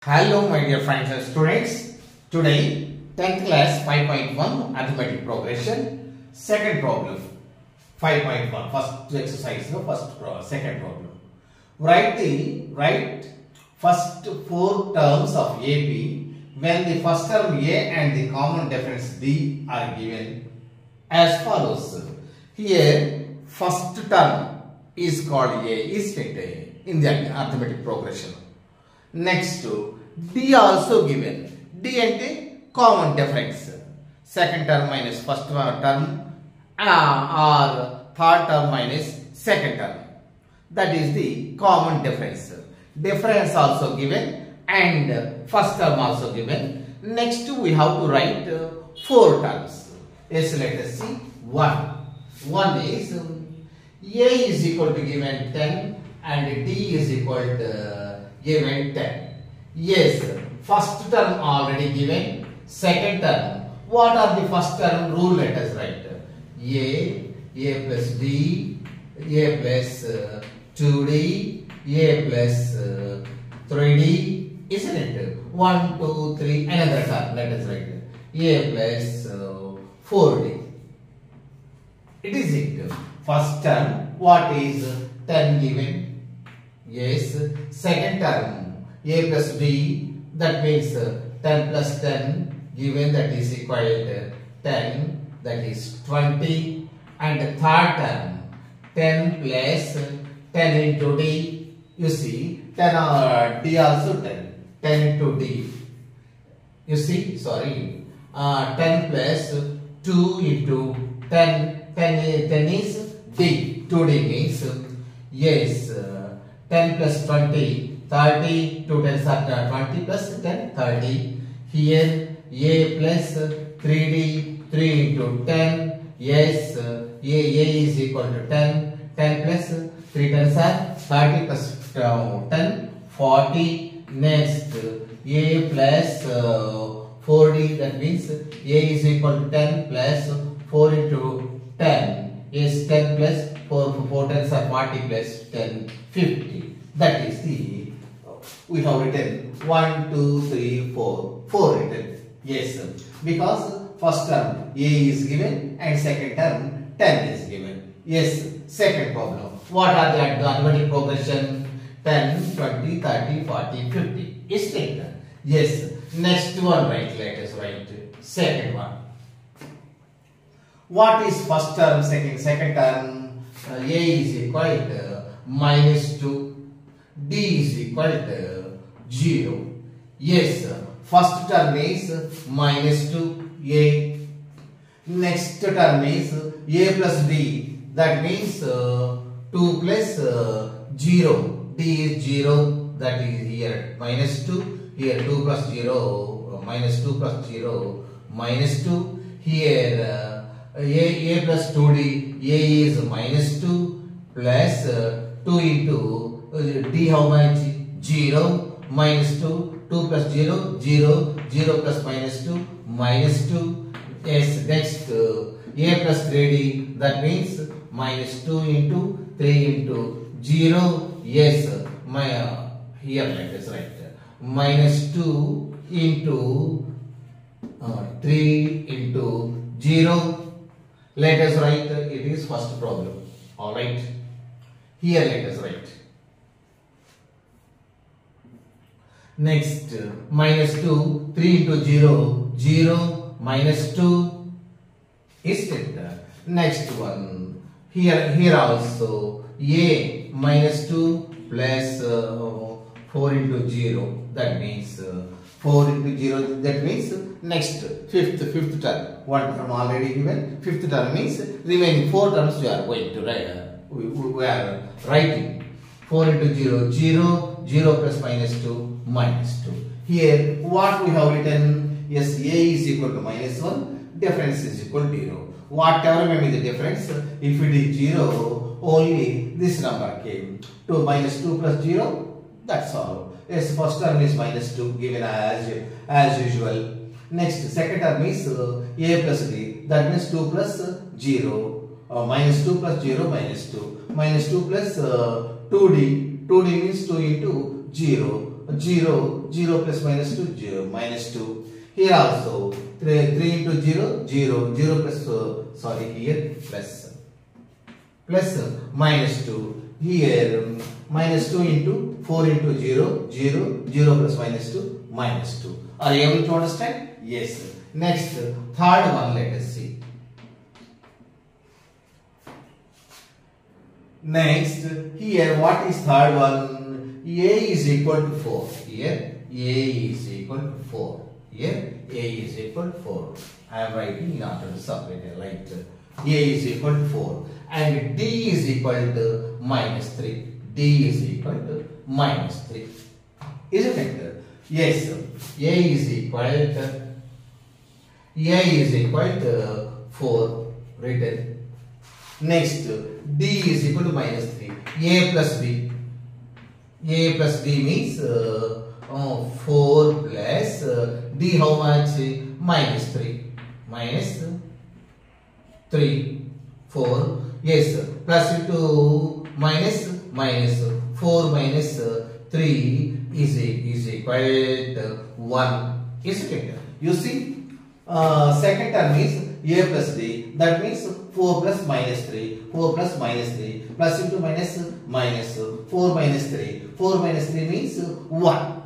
Hello my dear friends and students. Today 10th class 5.1 arithmetic progression second problem 5.1 first exercise second problem. Write first four terms of AP when the first term A and the common difference D are given as follows. Here first term is called A, isn't it, in the arithmetic progression. Next D also given. D ante common difference. Second term minus first term or third term minus second term. That is the common difference. Difference also given and first term also given. Next we have to write four terms. Yes, let us see. One is A is equal to given 10 and D is equal to given 10. Yes, first term already given. Second term, what are the first term rule? Let us write A plus D, A plus 2D, A plus 3D, isn't it? 1, 2, 3, another term. Let us write A plus 4D. It is it. First term, what is 10 given? Yes. Second term, A plus D, that means 10 plus 10 given, that is equal to 10, that is 20. And the third term, 10 plus 10 into D, you see 10 or D also 10 into D. You see, sorry, 10 plus 2 into 10 is D, 2D means, yes, 10 plus 20, 30, 2 tens are 20 plus 10, 30. Here A plus 3D, 3 into 10, yes, A is equal to 10, 10 plus 3 tens are 30 plus 10, 40. Next A plus 4D, that means A is equal to 10 plus 4 into 10, is 10 plus 4 tens are 40 plus 10, 50. That is the, we have written 1, 2, 3, 4 written. Yes, because first term A is given and second term 10 is given. Yes, second problem. What are the arithmetic progression? 10, 20, 30, 40, 50. Is it? Yes. Next one, right? Let us write second one. What is first term, second term? A is equal to minus 2. D is equal to 0. Yes, first term is minus 2A. Next term is A plus D. That means 2 plus 0. D is 0. That is here minus 2. Here 2 plus 0. Minus 2 plus 0. Minus 2. Here A plus 2D. A is minus 2 plus 2 into D how much? 0 minus 2, 2 plus 0, 0, 0 plus minus 2, minus 2. Yes, next A plus 3D, that means minus 2 into 3 into 0. Yes, here let us write minus 2 into 3 into 0. Let us write it is first problem. Alright, here let us write. Next, minus 2, 3 into 0, 0, minus 2, is it? Next one, here also, A minus 2 plus 4 into 0, that means 4 into 0, that means next, fifth term, one term already given, fifth term means remaining 4 terms we are going to write, we are writing. 4 into 0, 0, 0 plus minus 2, minus 2. Here, what we have written? Yes, A is equal to minus 1, difference is equal to 0. Whatever may be the difference, if it is 0, only this number came. 2 minus 2 plus 0, that's all. Yes, first term is minus 2, given as usual. Next, second term is A plus D, that means 2 plus 0. Minus 2 plus 0, minus 2. Minus 2 plus 2D. 2D means 2 into 0. 0, 0 plus minus 2, 0, minus 2. Here also 3 into 0, 0, 0 plus, sorry, here plus minus 2. Here minus 2 into 4 into 0, 0, 0 plus minus 2, minus 2. Are you able to understand? Yes. Next, third one, let us see. Next, here what is third one? A is equal to 4. Here A is equal to 4. Here A is equal to 4. I am writing in order to separate, like A is equal to 4 and D is equal to minus 3. D is equal to minus 3. Isn't it? Yes. A is equal to 4 written. Next, D is equal to minus 3. A plus B. A plus B means 4 plus D how much? Minus 3. Minus 3. 4. Yes. Plus into minus 4 minus 3 is equal to 1. Isn't it? You see, second term is A plus D. That means 4 plus minus 3. 4 plus minus 3. Plus into minus 4 minus 3. 4 minus 3 means 1.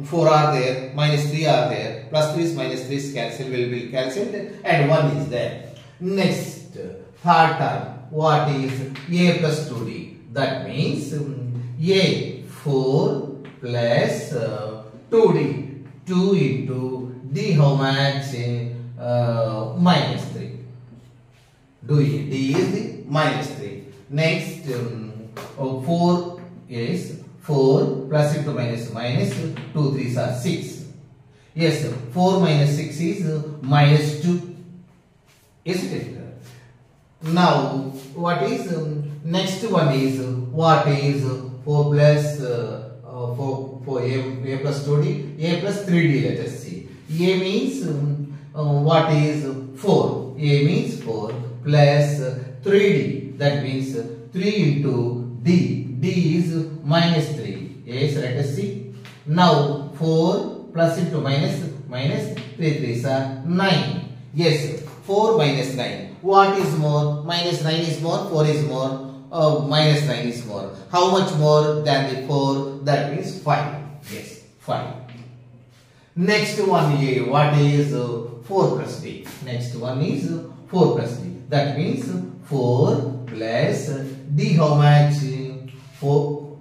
4 are there, minus 3 are there, plus 3 is minus 3 is cancelled, will be cancelled, and 1 is there. Next, third term, what is A plus 2D? That means A 4 plus 2D. 2 into D how much? Minus 3. D is the minus 3. Next, 4 is 4 plus into minus 2 3s are 6. Yes, 4 minus 6 is minus 2. Isn't it? Now, what is next one is what is 4 plus 4 A plus 2D, A plus 3D. Let us see. A means what is 4? A means 4 plus 3D. That means 3 into D. D is minus 3. Yes, let us see. Now 4 plus into minus 3 3s are 9. Yes, 4 minus 9. What is more? Minus 9 is more, 4 is more. Minus 9 is more. How much more than the 4? That means 5. Yes, 5. Next one here, what is 4 plus D? Next one is 4 plus D. That means 4 plus D how much? 4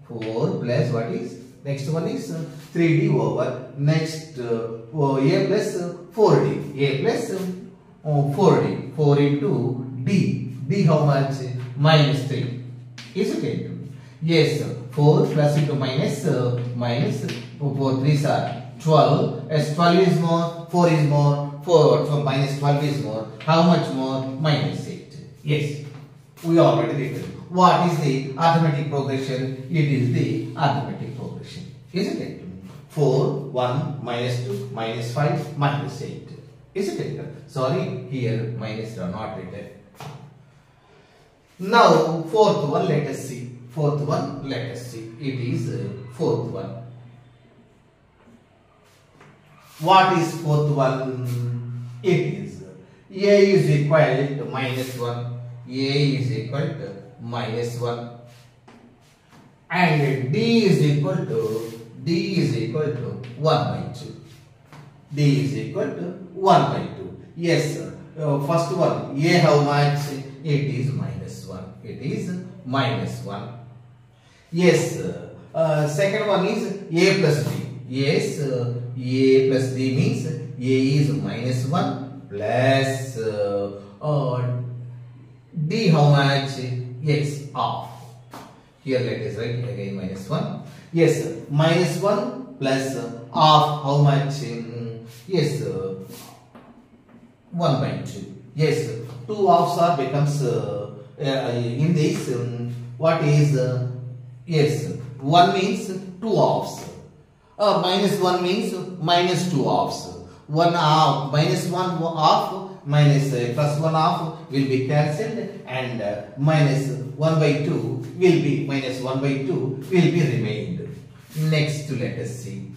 plus what is? Next one is 3D over. Next A plus 4D. A plus 4D. 4 into D. D how much? Minus 3. Is it? Yes. 4 plus into minus 4 3s are 12. As 12 is more, 4 is more. 4 so minus 12 is more. How much more? Minus 8. Yes. We already written. What is the arithmetic progression? It is the arithmetic progression. Isn't it? 4, 1, minus 2, minus 5, minus 8. Isn't it? Sorry, here minus are not written. Now, fourth one, let us see. Fourth one, let us see. It is fourth one. What is fourth one? It is A is equal to minus 1. A is equal to minus 1. And D is equal to 1 by 2. D is equal to 1 by 2. Yes, sir. First one, A how much? It is minus 1. It is minus 1. Yes, second one is A plus D. Yes, A plus D means A is minus 1 plus D how much? Yes, half. Here let us write again minus 1. Yes, minus 1 plus half how much? Yes, 1 by 2. Yes, 2 halves are becomes in this what is yes, 1 means 2 halves. Minus 1 means minus 2 halves. 1 half minus 1 half minus plus 1 half will be cancelled and minus 1 by 2 will be minus 1 by 2 will be remained. Next, let us see.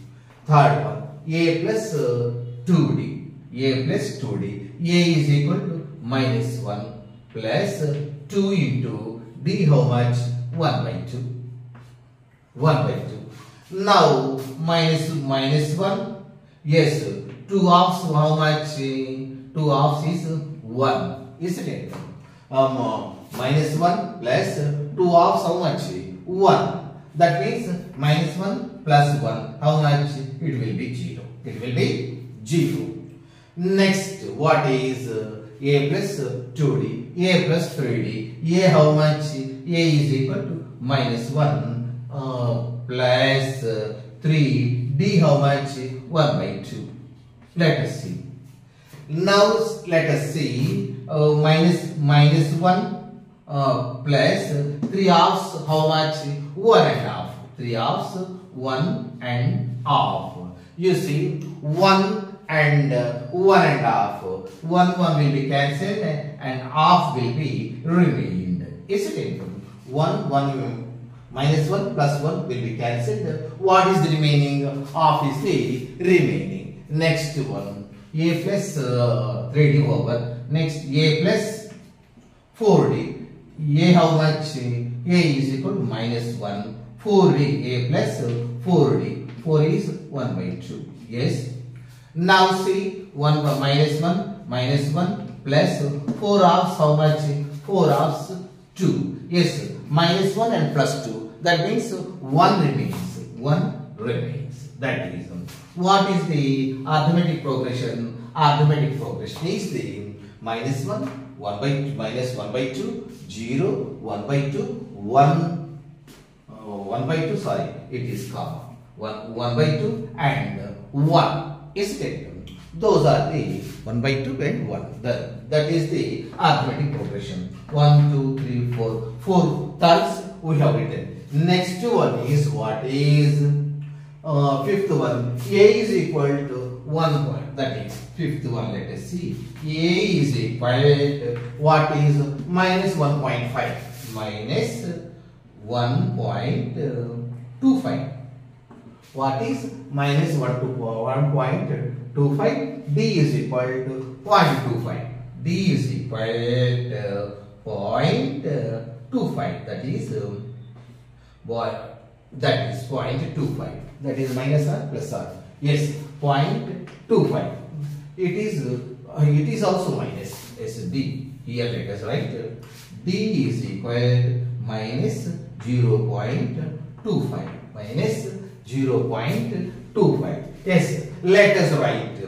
Third one, a plus 2d. A plus 2d. A is equal to minus 1 plus 2 into d, how much? 1 by 2. 1 by 2. Now, minus 1. Yes, 2 halves, how much? 2 halves is 1. Isn't it? Minus 1 plus 2 halves, how much? 1. That means minus 1 plus 1, how much? It will be 0. It will be 0. Next, what is a plus 2d? A plus 3d. A, how much? A is equal to minus 1 plus 3. D, how much? 1 by 2. Let us see. Now, let us see minus 1 plus 3 halves, how much? 1 and half. 3 halves, 1 and half. You see, 1 and 1 and half. 1 will be cancelled and half will be remained. Isn't it? 1 minus 1 plus 1 will be cancelled. What is the remaining? Half is the remaining. Next one, a plus 3d over. Next, a plus 4d. A, how much? A is equal to minus 1. 4d. A plus 4d. 4 is 1 by 2. Yes. Now see, 1 minus 1 plus 4 halves, how much? 4 halves 2. Yes, minus 1 and plus 2. That means 1 remains. 1 remains. That is. What is the arithmetic progression? Arithmetic progression is the minus 1, 1 by 2, minus 1 by 2, 0, 1 by 2, 1, 1 by 2, sorry, it is comma. 1 by 2 and 1. Isn't it? Those are the 1 by 2 and 1. That is the arithmetic progression. 1, 2, 3, 4. 4 thirds we have written. Next one is what is fifth one. A is equal to 1 point. That is fifth one. Let us see. A is equal to what is minus 1.5. Minus 1.25. What is minus 1.25? D is equal to 0.25. D is equal to 0.25. That is 0.25. That is minus r plus r. Yes, 0.25. It is also minus. Yes, D. Here let us write D is equal to minus 0.25. Minus 0.25. Yes, let us write.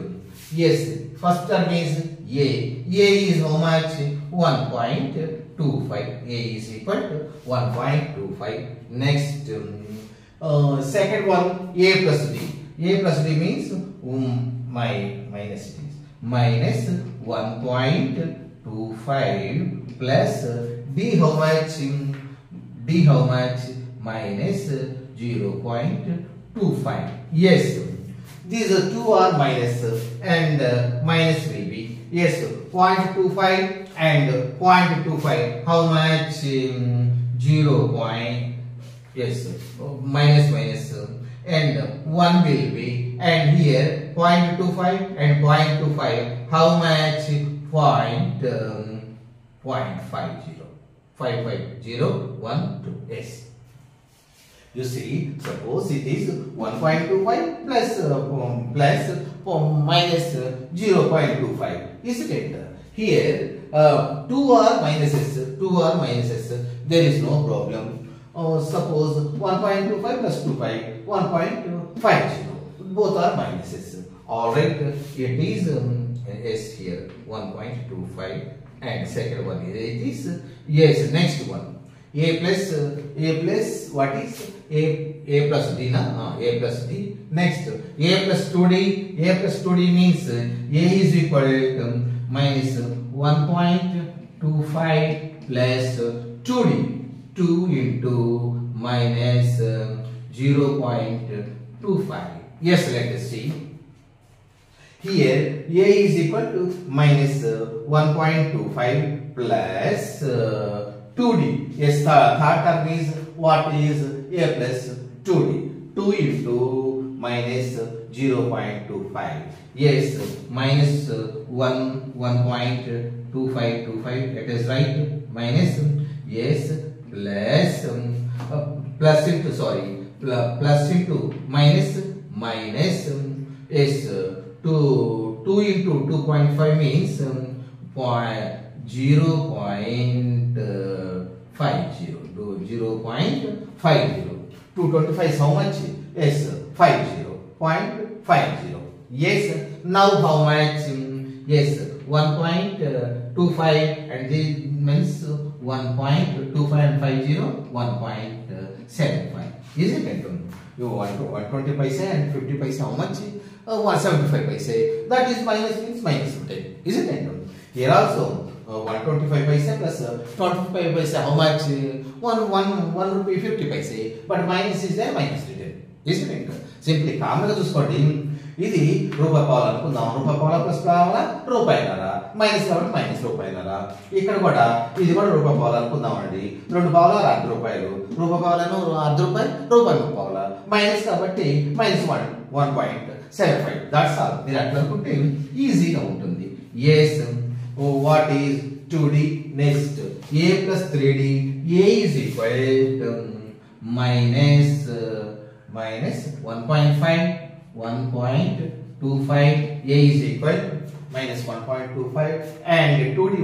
Yes, first term is A. A is how much? 1.25. A is equal to 1.25. Next, second one, A plus D. A plus D means minus D. Minus 1.25 plus D how much? D how much? Minus 0.25. Yes, these two are minus and minus will be. Yes, 0.25 and 0.25. How much? 0. Yes, minus and 1 will be, and here 0.25 and 0.25. How much? 0.50. 55012. Yes. You see, suppose it is 1.25 plus minus 0.25. Isn't it? Here 2 are minuses. There is no problem. Suppose 1.25 plus 2.5, 1.50. Both are minuses. Alright, it is S here 1.25, and second one is yes. Next one, A plus what is A plus D na? A plus D. Next, A plus 2D. A plus 2D means A is equal to minus 1.25 plus 2D. 2 into minus 0.25. Yes, let us see. Here A is equal to minus 1.25 plus 2D. Yes, third term is what is A plus 2D. 2 into minus 0.25. Yes, minus 1.2525. That is right. Minus, yes, plus plus into minus yes, 2 into 2.5 means 0.50. 225 is how much? Yes, 50.50. Yes, now how much? Yes, 1.25 and this means 1.25 and 50, 1.75. Is it it? You want 120 paise and 50 paise how much? 175 paise. That is minus means minus 10. Is it it? Here also 125 paise plus 25 paise how much? 1 rupee 50 paise. But minus is there, minus written. Is it it? Simply కామన్గా చూసుకోండి. ఇది రూపాయి పావులు అనుకుందాం. రూపాయి పావుల plus పావుల రూపాయిన్నర, minus కాబట్టి minus రూపాయిన్నర. ఇక్కడ కూడా ఇది కూడా రూపాయి పావులు అనుకుందాం అండి. 2 పావుల 2 రూపాయలు, రూపాయి పావులను 1 రూపాయి, రూపాయి 3 పావుల, మైనస్ కాబట్టి మైనస్ 1.75. That's all. మీరు అట్లా అనుకుంటే ఈజీగా ఉంటుంది. Yes, what is 2D? Next a plus 3D. a is equal to minus 1.25. a is equal minus 1.25 and 2D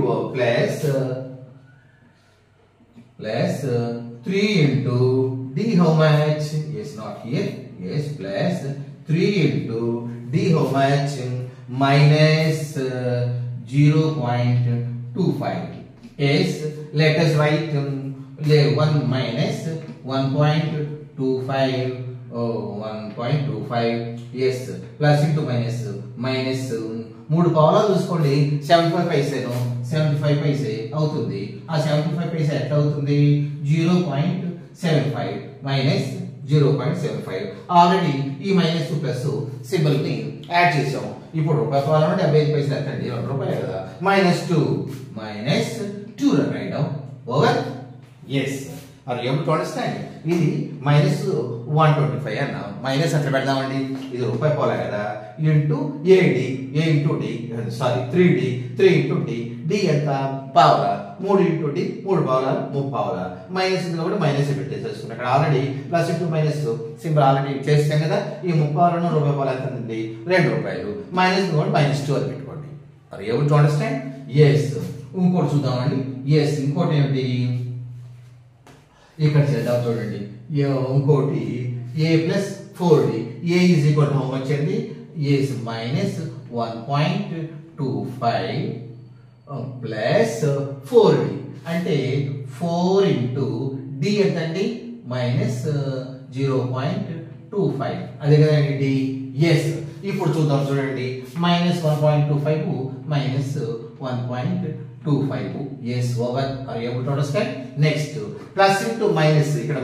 plus 3 into d how much? Yes, not here. Yes, plus 3 into d how much? Minus 0.25. Yes, let us write 1 minus 1.25. 1.25. Yes, plus into minus 3 పావులా చూసుకోండి. 75 పైసేను 75 పైసే అవుతుంది. ఆ 75 పైసే ఎట్లా అవుతుంది? 0.75 minus 0.75. Already ఈ minus plus symbol ని add చేసాం. ఇప్పుడు రూపాయి పావులు 75 పైసలు ఎత్తండి, 2 రూపాయలు కదా. -2 write down over. Yes, are you able to understand? ఇది మైనస్ 125 అన్నా, మైనస్ అట్లా పెడదామండి. ఇది రూపాయి పావులే కదా, into a d, a into d, sorry 3D, 3 into d, d ఎంత? పావుల. 3 ఇంటూ డి, 3 పావుల, 3 పావుల. మైనస్ ఇందులో కూడా మైనస్ పెట్టేసేసుకున్నాం. ఇక్కడ already plus into minus symbol already చేస్తాం కదా. ఈ 3 పావులను రూపాయి పావులు ఎంత ఉంది? 2 రూపాయలు. మైనస్ కూడా -2 అని పెట్టుకోండి. Are you able to understand? Yes. ఇంకోటి చూద్దామండి. ఎస్, ఇంకోటి ఏమిటి ఇక్కడ చేద్దాం చూడండి. ఇంకోటి a plus 4D. a is equal to how much అండి? a is minus 1.25 plus 4D అంటే 4 ఇంటూ d ఎంతండి? మైనస్ 0.25. అదే కదండి d. ఎస్, ఇప్పుడు చూద్దాం చూడండి. Minus 1.25 minus 1.25. Yes over. Are you able to understand? Next plus into minus. ఇక్కడ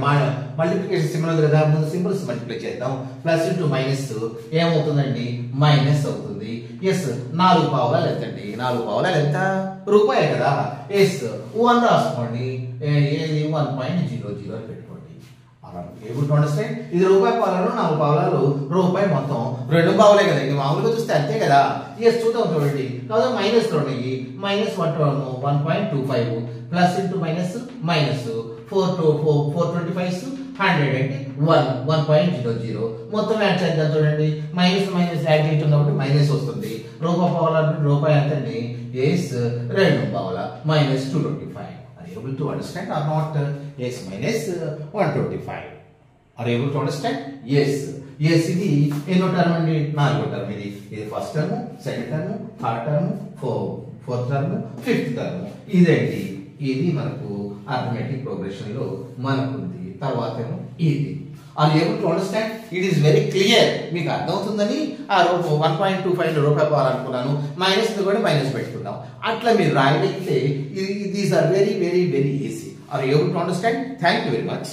multiplication symbol ఉంది కదా, ముందు సింబల్స్ మల్టిప్లై చేద్దాం. ప్లస్ ఇంటూ మైనస్ ఏమవుతుందండి? మైనస్ అవుతుంది. ఎస్, 4 పావులాలు ఎంతండి? 4 పావులాలు ఎంత? రూపాయే కదా. ఎస్, 1 రాసుకోండి. ఏది? 1.00 అని పెట్టుకోండి. Able to understand? ఇది రూపాయి పావులాలు, 4 పావులాలు, రూపాయి మొత్తం 2 పావులే కదా. ఇది మామూలుగా చూస్తే అంతే కదా. ఎస్, చూద్దాం చూడండి. కాబట్టి minus 2 minus 1.25 plus into minus 425 100 అంటే 1.00. మొత్తం యాడ్ చేద్దాం చూడండి. మైనస్ యాడ్ చేయటం కాబట్టి మైనస్ వస్తుంది. రూపాయి పావుల రూపాయి ఎంతండి? Yes, 2 Pavula. minus 225. Are you able to understand or not? Yes, minus 125. Are you able to understand? Yes. Yes, ఇది ఎన్నో టర్మ్ అండి? 4వ టర్మ్. ఇది first term, second term, third term, fourth term, fifth term. ఇదేంటి? ఇది మనకు arithmetic progression లో మనకుంది. తర్వాత ఇది. Are you able to understand? It is very clear. మీకు అర్థమవుతుందని ఆ 1.25 రూపాయి పావాలనుకున్నాను. మైనస్ కూడా మైనస్ పెట్టుకున్నాం. అట్లా మీరు రాయగలిగితే these are very very very easy. Are you able to understand? Thank you very much.